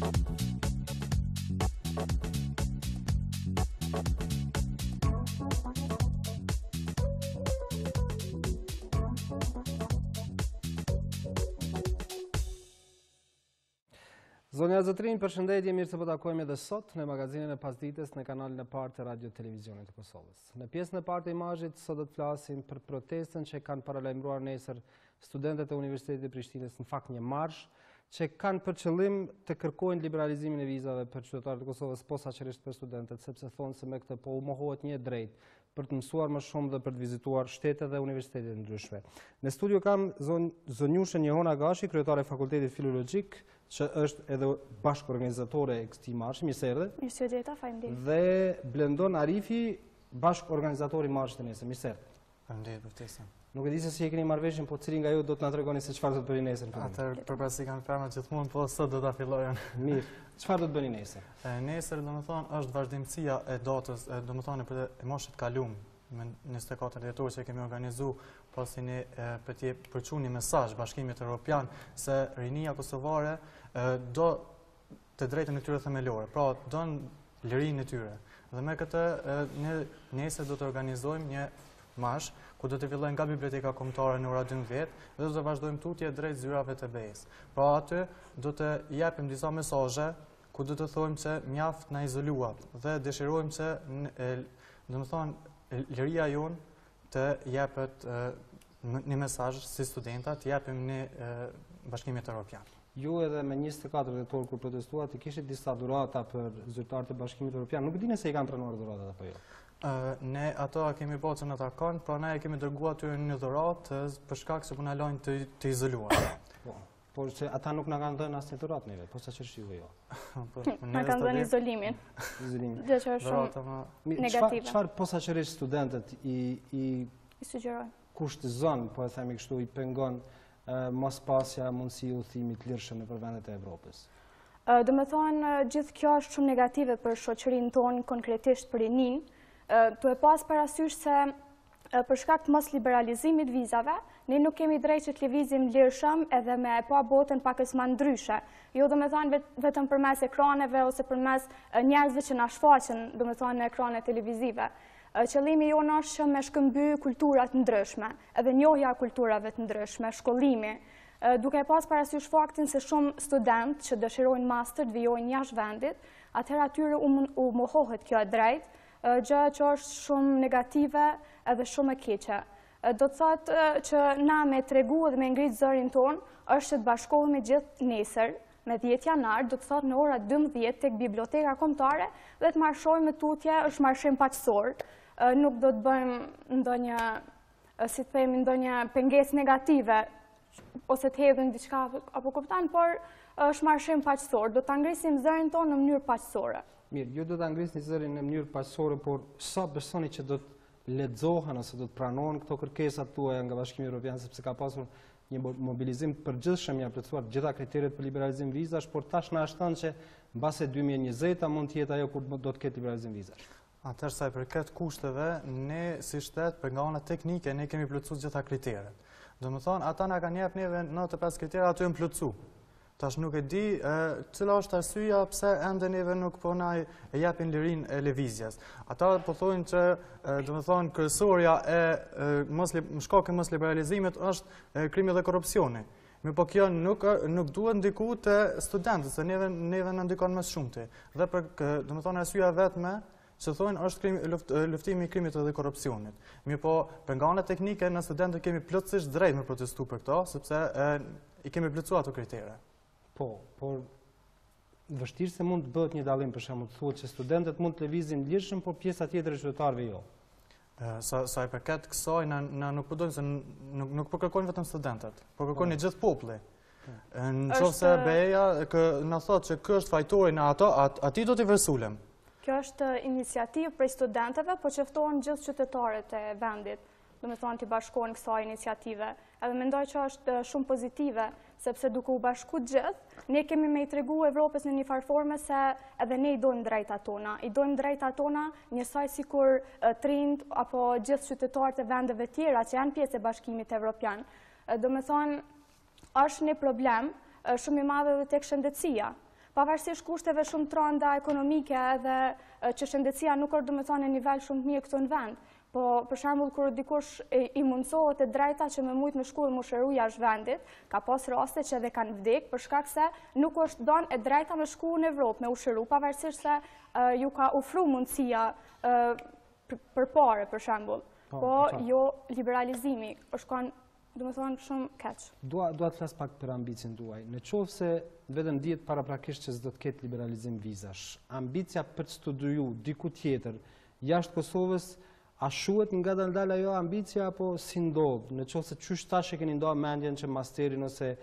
Zonja Zotrin, përshëndetje, mirë se po takojmë edhe sot në magazinën e pasdites në kanalin e parë të Radio Televizionit të Kosovës. Në pjesën e parë të Imazhit sot do të flasim për protestën që kanë paralajmëruar nesër studentët e Universitetit të Prishtinës, në fakt një marsh, që kanë për qëllim të kërkojnë liberalizimin e vizave për qytetarët e Kosovës, posaçërisht për studentët, sepse thonë se me këtë po u mohohet një drejt për të mësuar më shumë dhe për të vizituar shtete dhe universitete ndryshme. Në studio kam zonjushën Johona Gashi, kryetare e Fakultetit Filologjik, që është edhe bashkëorganizatore e këtij marshi, mirë se erdhe. Mirë se u gjeta, faleminderit. Dhe Blendon Arifi, bashkëorganizatori i marshit të nesër, mirë se erdhe. Faleminderit për ftesën. Nuk e di se si e keni marrëveshjen, po cili nga ju do të na tregoni se çfarë do të bëni nesër? Atëherë përpasi kanë femra gjithmonë, po sot do ta fillojnë. Mirë. Çfarë do të bëni nesër? Nesër, domethënë, është vazhdimësia e datës, domethënë për moshën e kaluar, me 24 dhjetor që kemi organizuar pasi ne përçuam një mesazh Bashkimit Evropian se rinia kosovare do të drejtën e tyre themelore, pra don lirinë e tyre. Dhe me këtë ne nesër do të organizojmë një marsh ku do të fillojmë nga biblioteka kombëtare në ora 12 dhe do të vazhdojmë tutje drejt zyrave të BE-s. Pra aty do të japim disa mesazhe ku do të thojmë se mjaft na izoluat dhe dëshirojmë se domethënë liria jonë të jepet një mesazh si studenta, të japim në Bashkimit Evropian. Ju edhe me 24 dhjetor kur protestuat, kishit disa dhurata për zyrtarët e Bashkimit Evropian. Nuk dini se i kanë pranuar dhuratat apo jo? Ne ato kemi bërë që në ta kanë, pra ne kemi dërguar aty një dhuratë për shkak se po na lajnë të izoluar. Por që ata nuk na kanë dhënë asnjë dhuratë neve, posaçërisht ju jo. Na kanë dhënë izolimin. Gjë që është shumë negative. Çfarë posaçërisht studentët i sugjerojnë? Kushtëzon, po e themi kështu, i pengon mos pasja mundësi udhëtimit lirshëm nëpër vendet e Evropës? Do me thonë, gjithë kjo është shumë negative për shoqërinë tonë, konkretisht për rinin. Tu e pas parasysh se për shkak të mos liberalizimit vizave, ne nuk kemi drejt që të lëvizim lirshëm edhe me pa botën pakës më ndryshe. Jo do me thonë vetëm përmes ekraneve ose përmes njerëzve që na shfaqen, do me thonë në ekrane televizive. Qëllimi jonë është që me shkëmby kulturat ndryshme, edhe njohja kulturave të ndryshme, shkollimi, duke pas parasysh faktin se shumë student që dëshirojnë master të vijojnë jashtë vendit, atëherë atyre u mohohet kjo drejt, gjë që është shumë negative edhe shumë e keqe. Do të thotë që na me tregu dhe me ngritë zërin tonë është që të bashkohemi gjithë nesër, me 10 janar, do të thotë në ora 12 tek biblioteka kombëtare dhe të marshojmë tutje, është marshim paqësor. Nuk do të bëjmë ndonjë, si të themi, ndonjë pengesë negative ose të hedhim diçka apo kupton, por është marshim paqësor. Do ta ngrisim zërin tonë në mënyrë paqësore. Mirë, ju do ta ngrisni zërin në mënyrë paqësore, por sa besoni që do të lexohen ose do të pranohen këto kërkesat tuaja nga Bashkimi Evropian, sepse ka pasur një mobilizim të përgjithshëm, janë plotësuar të gjitha kriteret për liberalizim vizash, por tash na është thënë që mbase 2020 mund të jetë ajo kur do të ketë liberalizim vizash. Atëherë sa i përket kushteve, ne si shtet për nga ana teknike ne kemi plotësuar të gjitha kriteret. Domethënë ata na kanë jepë neve 95 kritera aty janë plotësuar. Tash nuk e di cila është arsyeja pse ende neve nuk po na japin lirinë e lëvizjes. Ata po thonë që domethënë kryesorja e shkaku i mos liberalizimit është krimi dhe korrupsioni. Mirë, po kjo nuk duhet ndiku te studentët, se neve na ndikon më shumëti. Dhe për domethënë arsyeja vetme që thonë është luftimi i krimit dhe korrupsionit. Mirë, po për nga ana teknike në studentët kemi plotësisht drejt me protestu për këto, sepse i kemi plotësuar ato kritere. Po, por vështirë se mund të bëhet një dallim, për shembull, thuhet që studentët mund të lëvizin lirshëm, por pjesa tjetër e qytetarëve jo. Sa i përket kësaj, na nuk po dojmë se nuk po kërkojnë vetëm studentët, po kërkojnë gjithë populli. Nëse BE-ja na thotë që ky është fajtori në ato, atij do t'i vërsulem. Kjo është iniciativë prej studentëve, po që ftohen gjithë qytetarët e vendit, do me thonë t'i bashkohen kësaj iniciative. Edhe mendoj që është shumë pozitive, sepse duke u bashku gjithë, ne kemi me i tregu Evropës në një farforme se edhe ne i dojmë drejta tona. I dojmë drejta tona njësaj si kur trind apo gjithë qytetarët e vendeve tjera që janë pjesë e Bashkimit Evropian. Do me thonë, është një problem shumë i madhe dhe tek shëndetësia. pavarësisht kushteve shumë të rënda ekonomike dhe që shëndetësia nuk është domethënë në nivel shumë të mirë këtu në vend. Po, për shembull, kur dikush i mundsohet e drejta që me mujt me shku dhe mu shëru jashtë vendit, ka pas raste që edhe kanë vdek për shkak se nuk është dhënë e drejta me shku në Evropë, me u shëru, pavarësisht se ju ka ofru mundësia për pare, për shembull. Po, jo liberalizimi, është kanë, domethënë, shumë keq. Dua të flas pak për ambicin tuaj. Në qoftë se vetëm dihet paraprakisht që s'do të ketë liberalizim vizash, ambicia për të studiu diku tjetër jashtë Kosovës, a shuhet nga dalë ajo ambicia apo si ndodh? Në qoftë se çysh tash e keni ndarë mendjen që masterin ose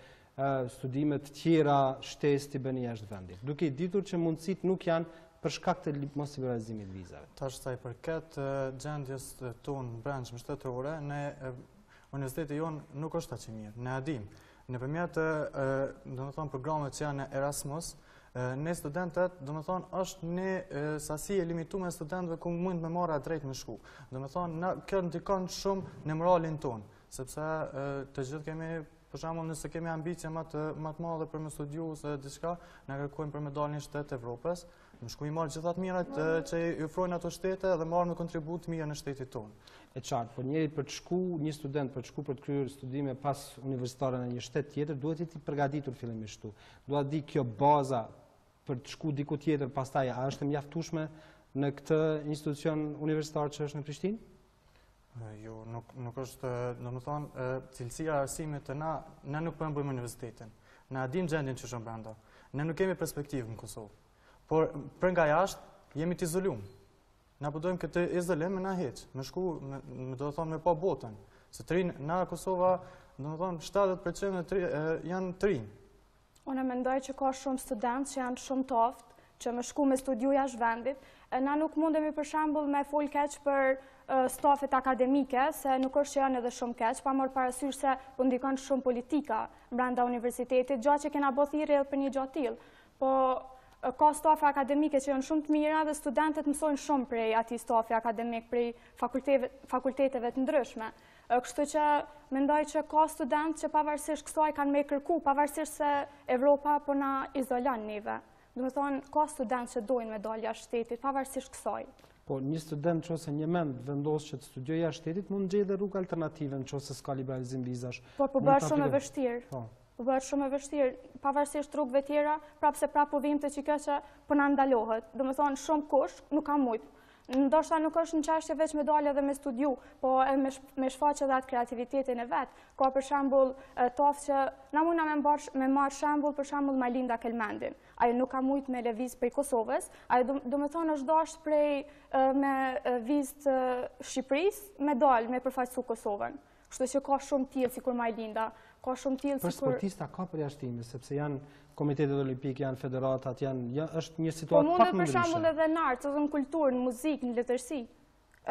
studimet tjera shtesë t'i bëni jashtë vendit, duke i ditur që mundësitë nuk janë për shkak të mos liberalizimit të vizave. Tash sa i përket gjendjes tonë brendshme shtetërore, ne universiteti jonë nuk është aq i mirë. Ne adim nëpërmjet domethënë programeve që janë Erasmus, ne studentët, domethënë është një sasi e limituar studentëve ku mund me marrë drejt me shku. Domethënë kjo ndikon shumë në moralin ton, sepse të gjithë kemi, për shembull, nëse kemi ambicie më të madhe për me studiu ose diçka, na kërkojnë për me dalë në shtet të Evropës, me shku i marrë gjithat mirat që i ofrojnë ato shtete dhe marrë me kontribut mirë në shtetit tonë. E qartë, por një student për të shku për të kryer studime pas universitare në një shtet tjetër, duhet të përgatitur fillimisht këtu. Duhet di kjo baza për të shku diku tjetër pastaj, a është mjaftueshme në këtë institucion universitar që është në Prishtinë? Jo, nuk është, domethënë, cilësia e arsimit të na nuk po e bëjmë universitetin. Na dim gjendjen që është brenda. Ne nuk kemi perspektivë në Kosovë. Por për nga jashtë jemi të izoluar. Na po dojmë këtë izolim me na heq, me shku, do të thonë me pa botën. Se na Kosova, do të thonë 70% janë të rinj. Unë mendoj që ka shumë studentë që janë shumë të aftë, që me shku me studiu jashtë vendit. Na nuk mundemi për shembull me fol keq për stafet akademike, se nuk është që janë edhe shumë keq, pa marrë parasysh se po ndikon shumë politika brenda universitetit, gjatë që kena bë thirrje edhe për një gjatë tillë. Po ka stafe akademike që janë shumë të mira dhe studentët mësojnë shumë prej atij stafi akademik, prej fakulteteve të ndryshme. Kështu që mendoj që ka studentë që pavarësisht kësaj kanë me kërku, pavarësisht se Evropa po na izolon neve. Do të thonë, ka studentë që dojnë me dalë jashtë shtetit, pavarësisht kësaj. Po një student ose një mend vendos që të studiojë jashtë shtetit mund gjejë rrugë alternative nëse s'ka liberalizim vizash. Po bëhet shumë e vështirë. Po bëhet shumë e vështirë, pavarësisht rrugëve tjera, prapë po vim të që kjo që po na ndalohet. Do të thonë, shumë kush nuk ka mujt. Ndoshta nuk është në çështje veç me dalë edhe me studiu, po edhe me shfaqë edhe atë kreativitetin e vet. Ka për shembull toftë që na mundna me marr shembull për shembull Malinda Kelmendin. Ajo nuk ka mujt me lëviz prej Kosovës, ajo do të thonë është dashur prej me vizë të Shqipërisë me dalë me përfaqësu Kosovën. Kështu që ka shumë tillë sikur Malinda, ka shumë tillë sikur. Për sportista ka përjashtime, sepse janë komitetet olimpik, janë federatat, është një situatë pak më ndryshe. Për shembull edhe në art, edhe në kulturë, në muzikë, në letërsi.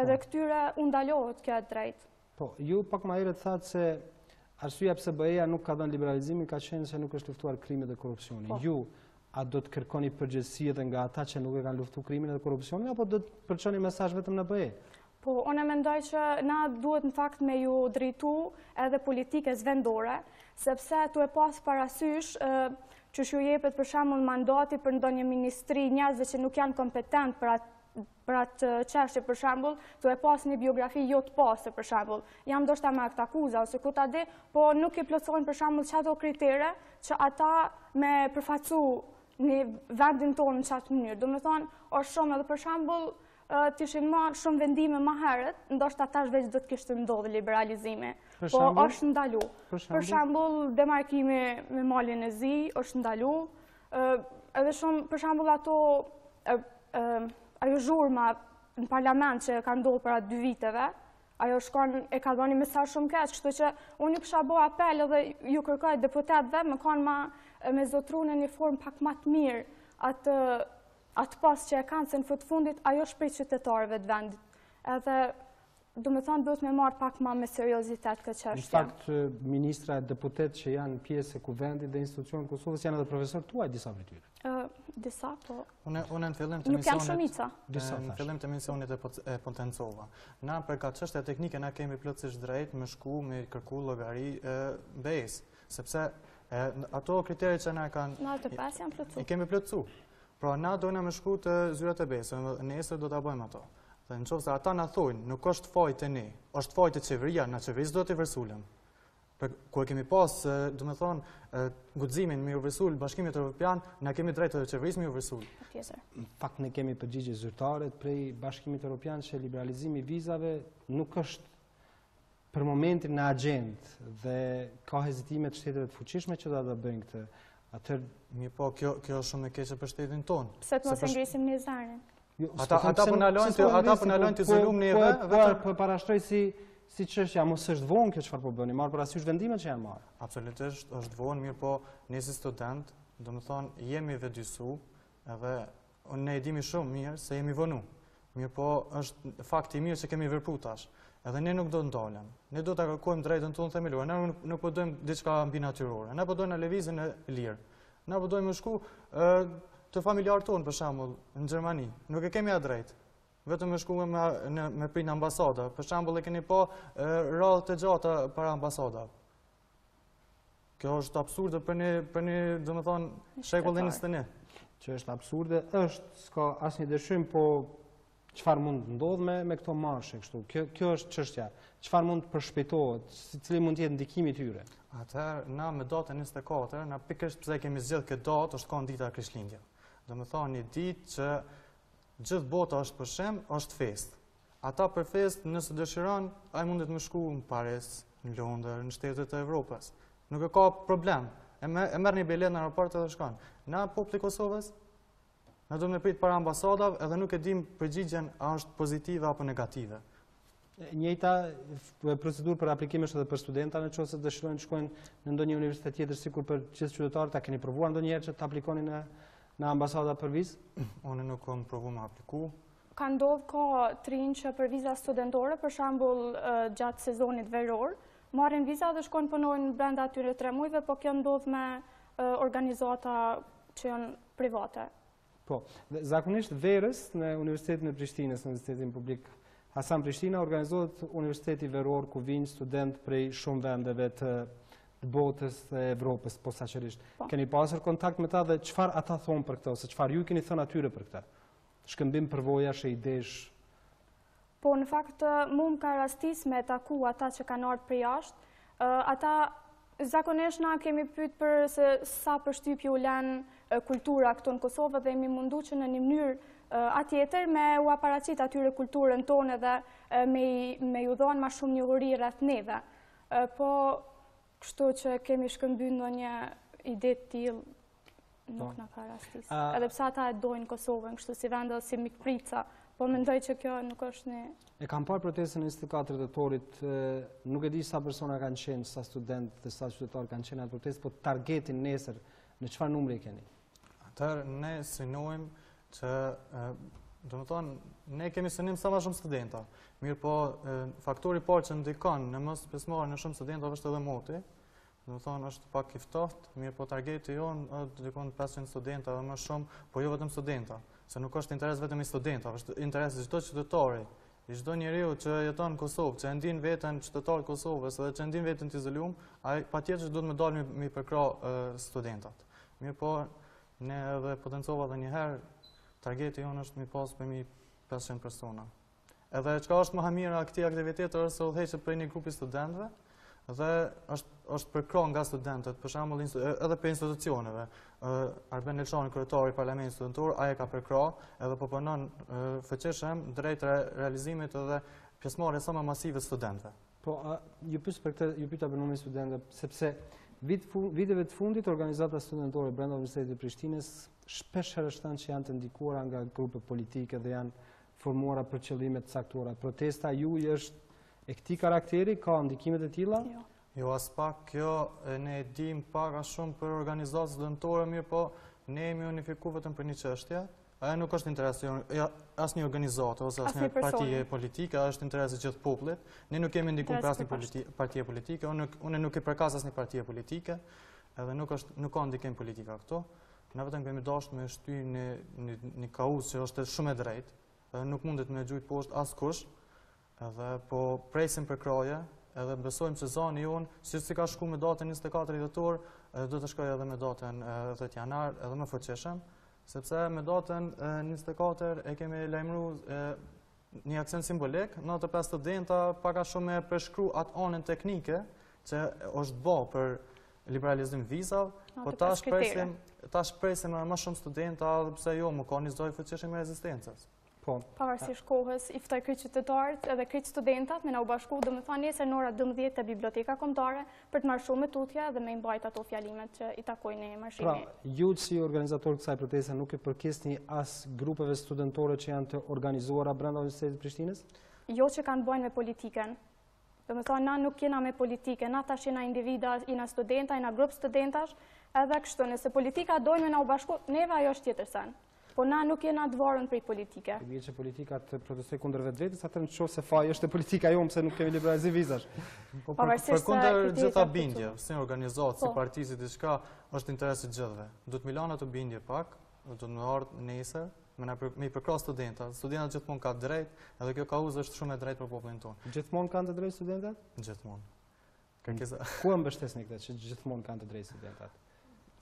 Edhe këtyre u ndalohet kjo drejt. Po, ju pak më herët thatë se arsyeja pse BE-ja nuk ka dhënë liberalizimin ka qenë se nuk është luftuar krimin dhe korrupsionin. Ju a do të kërkoni përgjegjësi edhe nga ata që nuk e kanë luftuar krimin dhe korrupsionin apo do të përçoni mesazh vetëm në BE? Po, unë mendoj që na duhet në fakt me ju drejtu edhe politikës vendore, sepse tu e pas parasysh që ju jepet për shembull mandati për ndonjë ministri njerëzve që nuk janë kompetent për atë çështje, për shembull, tu e pas një biografi jo të pasur për shembull. Jam ndoshta me akt akuza ose ku ta di, po nuk i plotësojnë për shembull çato kritere që ata me përfaqësu në vendin tonë në çatë mënyrë. Domethënë, është shumë edhe për shembull të ishin marrë shumë vendime më herët, ndoshta tash veç do të kishte ndodhur liberalizimi. Po është ndalu. Për shembull, demarkimi me malin e zi është ndalu. Edhe shumë, për shembull, ajo zhurma në parlament që ka ndodhur para 2 viteve, ajo e ka dhënë mesazh shumë keq, kështu që unë ju kisha bë apel edhe ju kërkoj deputetëve me kanë me zotruar në një formë pak më të mirë atë pas që e kanë, se në fundit ajo është prej qytetarëve të vendit. Edhe, do me thonë, duhet me marrë pak ma me seriozitet këtë çështje. Në fakt, ministra e deputet që janë pjesë e kuvendit dhe institucionit Kosovës janë edhe profesor tuaj disa prej tyre. Disa, po. Unë në fillim të nuk janë shumica. Në fillim të misionit e potencova. Na për ka çështje teknike na kemi plotësisht drejt me shku me kërku llogari BE-s, sepse Ato kriteri që na kanë... Në 5 janë plotësu. I kemi plotësu. Pra na dojna me shku të zyrat e besë, nesër do ta bëjmë ato. Dhe në qoftë se ata na thojnë, nuk është fajt e ne, është fajt e qeveria, na qeverisë do t'i vërsulem. Ku e kemi pas, do me thonë, guximin me ju vërsul Bashkimit Evropian, na kemi drejtë të qeverisë me ju vërsul. Në fakt ne kemi përgjigje zyrtare prej Bashkimit Evropian që liberalizimi i vizave nuk është për momentin në agjendë dhe ka hezitime të shteteve të fuqishme që do ta bëjnë këtë. Atëherë mirë po, kjo është shumë e keqe për shtetin tonë. Pse të mos e ngrisim një zarin? Ata po na lojnë të izolum neve. Po parashtroj si çështja, mos është vonë kjo çfarë po bëni, marr parasysh vendimet që janë marrë. Absolutisht është vonë, mirë po, ne si student, domethënë jemi vëdysu, edhe ne e dimi shumë mirë se jemi vonu. Mirë po, është fakti mirë që kemi vepruar tash. Edhe ne nuk do të ndalem. Ne do ta kërkojmë drejtën tonë themelore. Ne nuk po dojmë diçka mbinatyrore. Ne po dojmë në lëvizjen e lirë. Ne po dojmë të shku të familjarë tonë, për shembull, në Gjermani. Nuk e kemi atë drejtë. Vetëm me shku me prind ambasada. Për shembull, e keni pa radhë të gjata para ambasada. Kjo është absurde për një, domethënë, shekullin 21. Që është absurde, s'ka asnjë dëshim, po çfarë mund të ndodhë me këto marshe kështu? Kjo është çështja. Çfarë mund të përshpejtohet? Cili mund të jetë ndikimi i tyre? Atëherë, na me datën 24, na pikërisht pse kemi zgjedhur këtë datë, është kanë dita e Krishtlindjes. Domethënë një ditë që gjithë bota është për shem, është fest. Ata për fest, nëse dëshiron, ai mundet me shku në Paris, në Londër, në shtetet e Evropës. Nuk e ka problem. E merr një bilet në aeroport edhe shkon. Na populli i Kosovës, na do të prit para ambasadave edhe nuk e dim përgjigjen a është pozitive apo negative. Njëjta procedurë për aplikimesh edhe për studenta nëse dëshirojnë të shkojnë në ndonjë universitet tjetër sikur për gjithë qytetarët, a keni provuar ndonjëherë që të aplikoni në ambasada për vizë? Unë nuk kam provuar me apliku. Ka ndodhur ka trinj që për viza studentore, për shembull gjatë sezonit veror, marrin viza dhe shkojnë punojnë brenda atyre 3 muajve, po kjo ndodh me organizata që janë private. Po, dhe zakonisht verës në Universitetin e Prishtinës, në Universitetin Publik Hasan Prishtina, organizohet universiteti veror ku vijnë student prej shumë vendeve të botës dhe Evropës posaçërisht. Keni pasur kontakt me ta dhe çfarë ata thonë për këtë, ose çfarë ju keni thënë atyre për këtë? Shkëmbim përvojash e idesh? Po, në fakt, mu më ka rastis me taku ata që kanë ardhur prej jashtë. Ata zakonisht na kemi pyet për se sa përshtypje u lën kultura këtu në Kosovë dhe jemi mundu që në një mënyrë atjetër me u aparacit atyre kulturën tonë dhe me ju dhonë ma shumë njohuri rreth neve. Po, kështu që kemi shkëmby ndonjë ide të tillë nuk na ka rastis. Edhe pse ata e dojnë Kosovën, kështu si vend si mikprica, po mendoj që kjo nuk është një... E kam parë protestën e 24 dhjetorit, nuk e di sa persona kanë qenë, sa student dhe sa qytetarë kanë qenë atë protestë, po targetin nesër, në çfarë numri keni? Atëherë ne synojmë që, do të thonë, ne kemi synim sa më shumë studenta. Mirë po, faktori parë që ndikon në mos pjesëmarrjen në shumë studenta është edhe moti. Do të thonë, është pak i ftohtë, mirë po targeti jonë ndikon 500 studenta dhe më shumë, po jo vetëm studenta, se nuk është interes vetëm i studentave, është interes i çdo qytetari, i çdo njeriu që jeton në Kosovë, që e ndin veten qytetar të Kosovës dhe që e ndin veten të izoluar, ai patjetër do të më dalë mi përkrah studentat. Mirë po, ne edhe potencova edhe një herë targeti jonë është mi pas për 1500 persona. Edhe çka është më e mira këtij aktiviteti është se udhëheqet prej një grupi studentëve dhe është përkrah nga studentët, për shembull edhe për institucioneve. Arben Elshani, kryetari i Parlamentit Studentor, ai e ka përkrah edhe po punon fuqishëm drejt realizimit edhe pjesëmarrjes sa më masive të studentëve. Po, ju pyet për këtë, ju pyeta për numrin e studentëve, sepse viteve të fundit organizata studentore brenda Universitetit të Prishtinës shpesh herështan që janë të ndikuara nga grupe politike dhe janë formuara për qëllime të caktuara. Protesta juaj është e këtij karakteri, ka ndikimet e tilla? Jo, as pak, kjo ne e dim pak a shumë për organizatë studentore, mirë po ne jemi unifikuar vetëm për një çështje. Ajo nuk është interes asnjë organizate ose asnjë partie politike, është interes i gjithë popullit. Ne nuk kemi ndikuar për asnjë partie politike, unë nuk e përkas asnjë partie politike, edhe nuk ka ndikim politika këto. Ne vetëm kemi dashur me shty një kauz që është shumë e drejtë, nuk mundet me gjujt poshtë askush, edhe po presim për kraje, edhe besojmë që zoni jonë, si ka shku me datën 24 dhjetor, do të shkoj edhe me datën 10 janar, edhe më fuqishëm, sepse me datën 24 e kemi lajmëruar një aksion simbolik, 95 studenta paka shumë e përshkru atë anën teknike që është bë për liberalizim vizave, po tash presim më shumë studenta, pse jo, më ka një zdoj fuqishëm e rezistencës. Pavarësisht kohës, i ftoj krejt qytetarët edhe krejt studentat me na u bashku, do me thonë nesër në ora 12 të biblioteka kombëtare për të marshu me tutje dhe me imbajt ato fjalimet që i takojnë e marshimi. Pra, ju si organizator kësaj proteste nuk e përkisni as grupeve studentore që janë të organizuara brenda Universitetit Prishtinës? Jo që kanë bojnë me politiken. Do me thonë, na nuk jena me politike, na tash jena individa, jena studenta, jena grup studentash, edhe kështu, nëse politika dojnë me na u bashku, neve ajo është tjetër sen. Po na nuk jena të varën prej politike. Bie që politika të protestoj kundër vetvetes, atë në qoftë se faji është e politika jomë, se nuk kemi liberalizim vizash. Për kundër gjitha bindje, si organizatë, si parti, si diçka, është interes i gjithëve. Do të milana të bindje pak, do të më ardhë nesër, me i përkra studentat. Studentat gjithmonë ka drejt, edhe kjo kauzë është shumë e drejt për popullin tonë. Gjithmonë kanë të drejt studentat? Gjithmonë. Ku e mbështesni këtë që gjithmonë kanë të drejt studentat?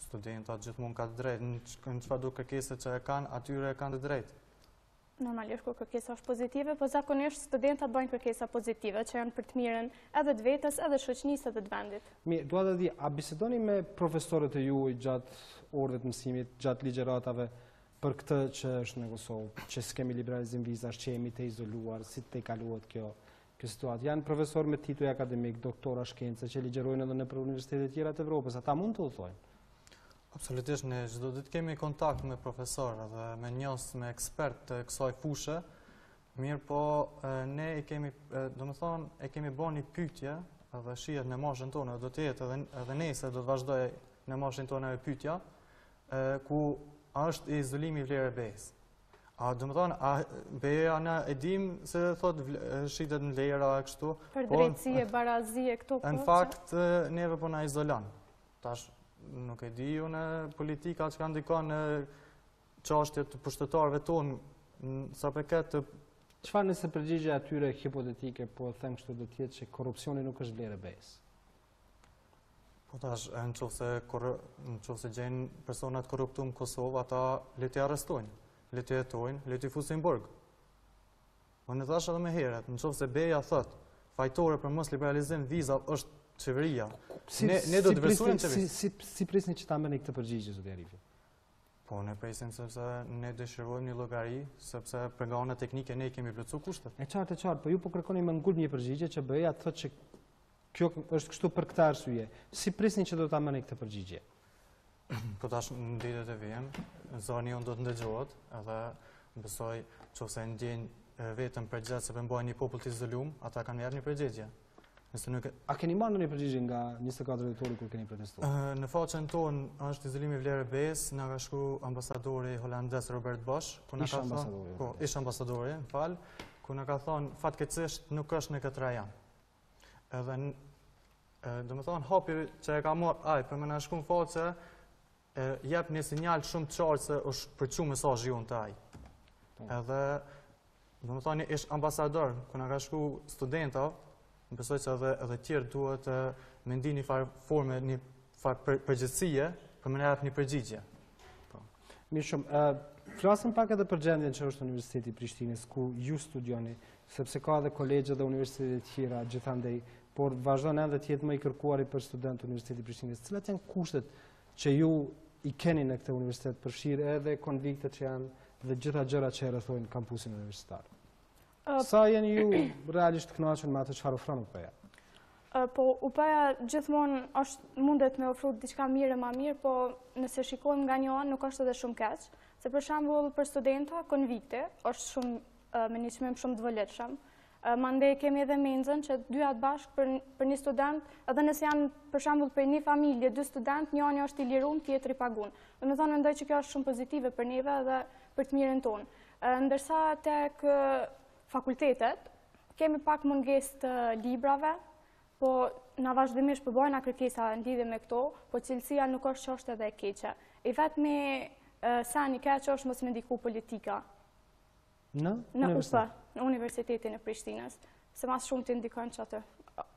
Studentat gjithmonë ka të drejt, në çfarë do kërkesat që e kanë, atyre e kanë të drejt. Normalisht kur kërkesa është pozitive, po zakonisht studentat bëjnë kërkesa pozitive që janë për të mirën edhe të vetes, edhe shoqënisë, edhe të vendit. Mirë, dua të di, a bisedoni me profesorët e juaj gjatë orëve të mësimit, gjatë ligjëratave për këtë që është në Kosovë, që s'kemi liberalizim vizash, që jemi të izoluar, si të kaluat kjo situatë? Janë profesor me titull akademik, doktora shkence, që ligjërojnë edhe në universitetet tjera të Evropës, ata mund të udhtojnë? Absolutisht, ne çdo ditë kemi kontakt me profesorë dhe me njohës, me ekspertë të kësaj fushë. Mirë, po ne e kemi bërë një pyetje edhe shihet në mashën tonë, do të jetë edhe nesër do të vazhdoj në mashën tonë me pyetja, ku është izolimi i vlerë BE-s. Do të thonë, BE-a na e dim se thotë shitet në lera kështu. Për drejtësi e barazi e këto. Në fakt neve po na izolon. Tash nuk e di unë politika që ka ndikon në çështjet të pushtetarëve tonë, sa përket të... Çfarë nëse përgjigje atyre hipotetike, po them kështu do të jetë që korrupsioni nuk është vlerë BE-s? Po tash, nëse gjenë personat korruptum në Kosovë, ata le t'i arrestojnë, le t'i jetojnë, le t'i fusin burg. Po në thash edhe më herët, nëse BE-ja thotë fajtore për mos liberalizim vizav është qeveria. Ne do të vlerësojmë qeverisë. Si prisni që ta merrni këtë përgjigje, zoti Arifi? Po, ne presim sepse ne dëshirojmë një llogari, sepse për nga ana teknike ne kemi plotësuar kushtet. E qartë, po ju po kërkoni me ngul një përgjigje që BE-ja thotë që kjo është kështu për këtë arsye. Si prisni që do ta merrni këtë përgjigje? Po tash në ditët e vijnë, zoni unë do të ndëgjohet, edhe besoj nëse ndjen vetëm përgjigje se bëjnë një popull të izoluar, ata kanë marrë një përgjigje. A keni marrë një përgjigje nga 24 dhjetori kur keni protestuar? Në faqen tonë është izolimi vlerë BE-s, na ka shkruar ambasadori holandez Robert Bosch, ku na ka thënë, po, ish ambasadori, ku na ka thënë fatkeqësisht nuk është në këtë rajon. Edhe domethënë hapi që e ka marrë ai për më na shkruan faqe, jep një sinjal shumë të qartë se është përçuar mesazhi jonë te ai. Edhe domethënë ish ambasador, ku na ka shkruar studenta, besoj që edhe tjerë duhet me ndi një farë forme, një farë përgjithësie për më jap një përgjigje. Mirë shumë. Flasim pak edhe për gjendjen që është Universiteti i Prishtinës, ku ju studioni, sepse ka edhe kolegje dhe universitete tjera gjithandej, por vazhdon edhe të jetë më i kërkuari për studentë Universiteti i Prishtinës. Cilat janë kushtet që ju i keni në këtë universitet, përfshirë edhe konviktet që janë dhe gjitha gjërat që e rrethojnë kampusin universitar? Sa jeni ju realisht kënaqur me atë çfarë ofron UP-ja? Po UP-ja gjithmonë mundet me ofru diçka mirë e ma mirë, po nëse shikojmë nga një anë nuk është edhe shumë keq, se për shembull për studenta konvikte është shumë me një çmim shumë të vëlletshëm. Mandej kemi edhe menzën që dyat bashkë për një student, edhe nëse janë për shembull për një familje, dy student, njëri është i liruar, tjetri pagun. Domethënë mendoj që kjo është shumë pozitive për neve dhe për të mirën tonë. Ndërsa tek fakultetet, kemi pak mungesë të librave, po na vazhdimisht përbojnë kërkesa në lidhje me këto, po cilësia nuk është që është edhe e keqe. I vetmi sa një keqe është mos me ndiku politika. Në UP, në Universitetin e Prishtinës, se mas shumë të ndikojnë që atë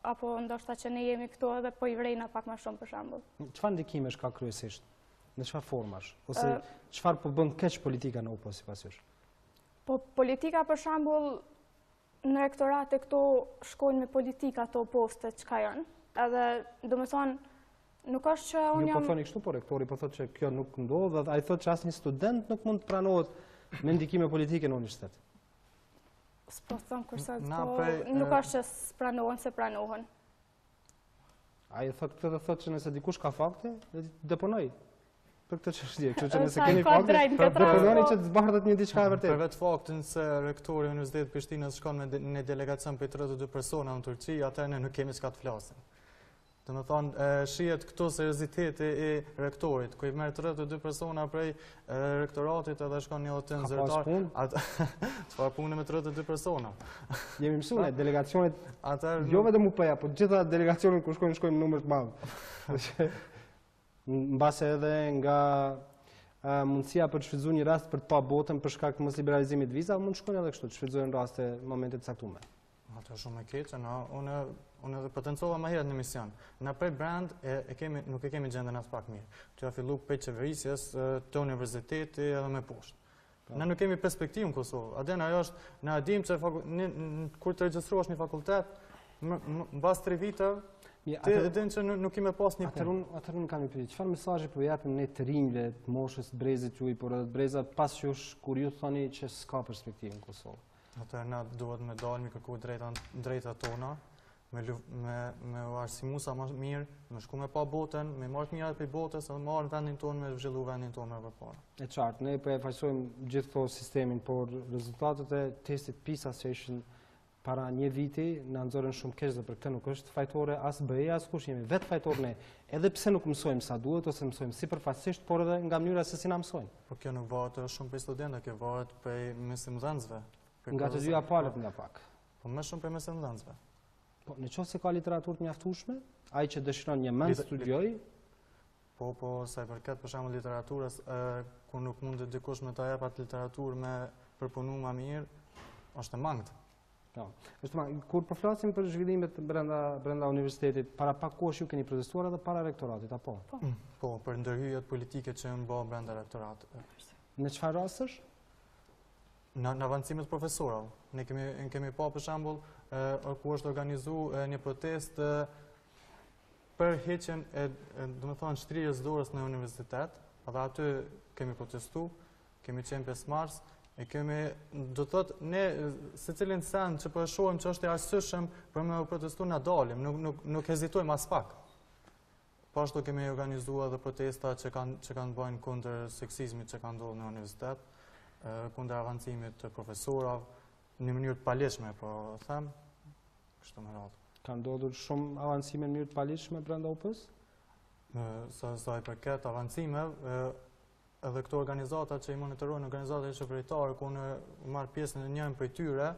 apo ndoshta që ne jemi këtu edhe po i vrejna pak më shumë për shembull. Çfarë ndikimesh ka kryesisht? Në çfarë formash? Ose çfarë po bën keq politika në UPO sipas jush? Po politika për shembull në rektorate këtu shkojnë me politika ato poste çka janë. Edhe domethënë nuk është që unë jam... Ju po thoni kështu, po rektori po thotë që kjo nuk ndodh, dhe ai thotë që asnjë student nuk mund të pranohet me ndikime politike në universitet. S'po thon kurse nuk është që s'pranohen, se pranohen. Ai thotë këtë dhe thotë që nëse dikush ka fakte, deponoj për këtë çështje, kështu që nëse keni fakte, depononi që të zbardhet një diçka e vërtetë. Për vetë faktin se rektori i Universitetit Prishtinës shkon me një delegacion për 32 persona në Turqi, atëherë ne nuk kemi çka të flasim. Domethënë, shihet këtu serioziteti i rektorit, ku i merr 32 persona prej rektoratit edhe shkon një hotel zyrtar. Çfarë pune me 32 persona? Jemi mësuar delegacionet, jo vetëm UP-ja, po gjitha delegacionet ku shkojnë në numër të madh. Mbase edhe nga mundësia për të shfrytzuar një rast për të pa botën për shkak të mos liberalizimit viza, mund të shkojnë edhe kështu, të shfrytëzojnë raste momente të caktuara. Ato shumë e keqe, unë edhe potencova më herët në mision. Na prej brand nuk e kemi gjendën as pak mirë. Që ja fillu prej qeverisjes, të universiteti edhe me poshtë. Ne nuk kemi perspektivë në Kosovë. Aden ajo është, na dim që kur të regjistrohesh një fakultet, mbas 3 vite, ti e din që nuk kemi pas një punë. Atëherë nuk kam i pyetje. Çfarë mesazhi po japim ne të rinjve të moshës brezit juaj, por edhe brezat pas qysh kur ju thoni që s'ka perspektivë në Kosovë? Atëherë na duhet me dalë me kërkuar drejtat tona, me u arsimu sa më mirë, me shku me pa botën, me marrë mirat për botës, edhe marrë vendin tonë, me zhvillu vendin tonë me përpara. E qartë, ne po e faqsojmë gjithë këto sistemin, por rezultatet e testit PISA që ishin para një viti na nxorën shumë keq dhe për këtë nuk është fajtore as BE as kush, jemi vetë fajtor ne. Edhe pse nuk mësojmë sa duhet ose mësojmë sipërfaqësisht, por edhe nga mënyra se si na mësojnë. Po kjo nuk varet shumë për studentëve, kjo varet për mësimdhënësve. Nga të dyja palët nga pak. Po më shumë për mësimdhënësve. Po në qoftë se ka literaturë të mjaftueshme, ai që dëshiron një mend studioj, po sa i përket për shembull literaturës, ku nuk mund të dikush me ta jap atë literaturë me përpunu më mirë, është e mangët. Kur përflasim për zhvillimet brenda universitetit, para pak kohësh ju keni protestuar edhe para rektoratit, apo? Po, për ndërhyjet politike që në bë brenda rektoratit. Në çfarë rastësh? Në avancimet profesorave. Ne kemi pa për shembull ku është organizuar një protestë për heqjen e domethënë shtrirjes dorës në universitet, edhe aty kemi protestuar, kemi qenë 5 mars. E kemi, do të thotë, ne secilin sen që po e shohim që është i arsyeshëm për me protestuar na dalim, nuk hezitojmë as pak. Po ashtu kemi organizuar edhe protesta që kanë bënë kundër seksizmit që ka ndodhur në universitet, kundër avancimit të profesorave, në mënyrë të palishme, po them, kështu me radhë. Ka ndodhur shumë avancime në mënyrë të palishme brenda UP-s? Sa i përket avancimeve, edhe këto organizata që i monitorojnë organizatat shërbëtare, ku në marrë pjesë në njërën për tyre,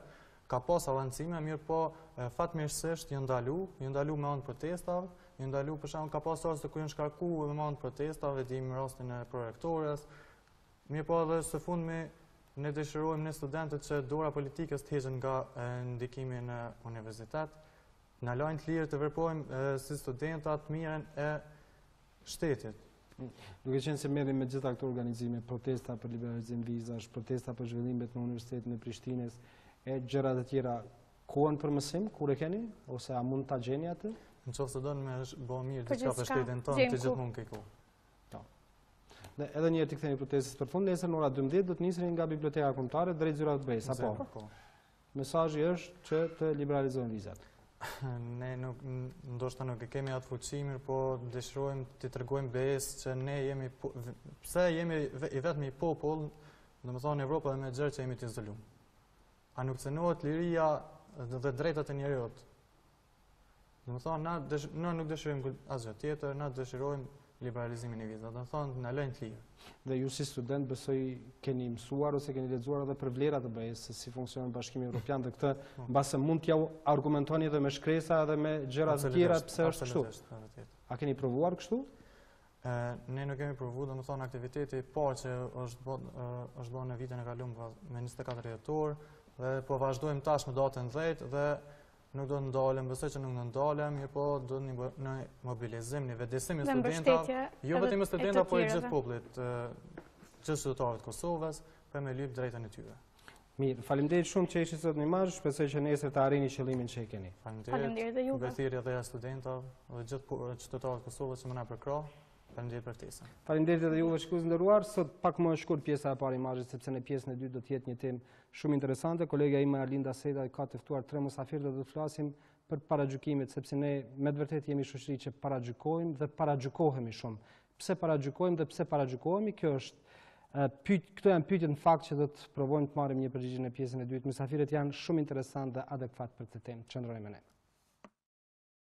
ka pas avancime, mirë po fatmirësisht janë ndalu me anë protestave, janë ndalu për shembull ka pas raste ku janë shkarkuar me anë protestave, dim rastin e prorektores, mirë po edhe së fundmi ne dëshirojmë ne studentët që dora politikës të heqen nga ndikimi në universitet, na lajnë të lirë të veprojmë si studentat mirën e shtetit. Duke qenë se merrim me gjitha këto organizime, protesta për liberalizim vizash, protesta për zhvillimet në Universitetin e Prishtinës e gjëra të tjera, kohën për mësim, kur e keni? Ose a mund ta gjeni atë? Nëse do me bëj mirë diçka për shtetin tonë, të gjithmonë ke kohë. Dhe edhe një herë të kthehemi protestës për fund, nesër në ora 12 do të nisemi nga biblioteka kombëtare drejt zyrave të BE-s, apo? Mesazhi është që të liberalizojnë vizat. Ne ndoshta nuk e kemi atë fuqimin, po dëshirojmë të tregojmë BE-s që ne jemi, pse jemi i vetmi popull, domethënë në Evropë dhe me gjërë që jemi të izoluar. A nuk cënohet liria dhe drejtat e njerëzit? Domethënë na nuk dëshirojmë asgjë tjetër, na dëshirojmë liberalizimin e vizave, domethënë na lënë të lirë. Dhe ju si student besoj keni mësuar ose keni lexuar edhe për vlerat e BE-s, se si funksionon Bashkimi Evropian dhe këtë, mbase mund t'ja argumentoni edhe me shkresa edhe me gjëra të tjera pse është kështu. A keni provuar kështu? Ne nuk kemi provuar, domethënë aktiviteti i parë që është bërë në vitin e kaluar me 24 dhjetor dhe po vazhdojmë tash me datën 10 dhe Nuk do të ndalem, besoj që nuk do ndalem, po do në mobilizim, një vendisim i studentave, jo vetëm studentave, po i gjithë popullit, gjithë qytetarëve të Kosovës, për me lyp drejtën e tyre. Mirë, faleminderit shumë që ishit sot në Imazh, shpresoj që nesër të arrini qëllimin që e keni. Faleminderit dhe juve. Mbështetja dhe studentave dhe gjithë qytetarët të Kosovës që më na për krah. Faleminderit për ftesën. Faleminderit edhe juve shikues nderuar, sot pak më shkurt pjesa e parë e Imazhit sepse në pjesën e dytë do të jetë një temë shumë interesante. Kolega ime Arlinda Seda ka të ftuar 3 mysafirë dhe do të flasim për paragjykimet sepse ne me të vërtetë jemi shoqëri që paragjykojmë dhe paragjykohemi shumë. Pse paragjykojmë dhe pse paragjykohemi? Këto janë pyetje në fakt që do të provojmë të marrim një përgjigje në pjesën e dytë. Mysafirët janë shumë interesantë dhe adekuat për këtë temë. Qëndrojmë me ne.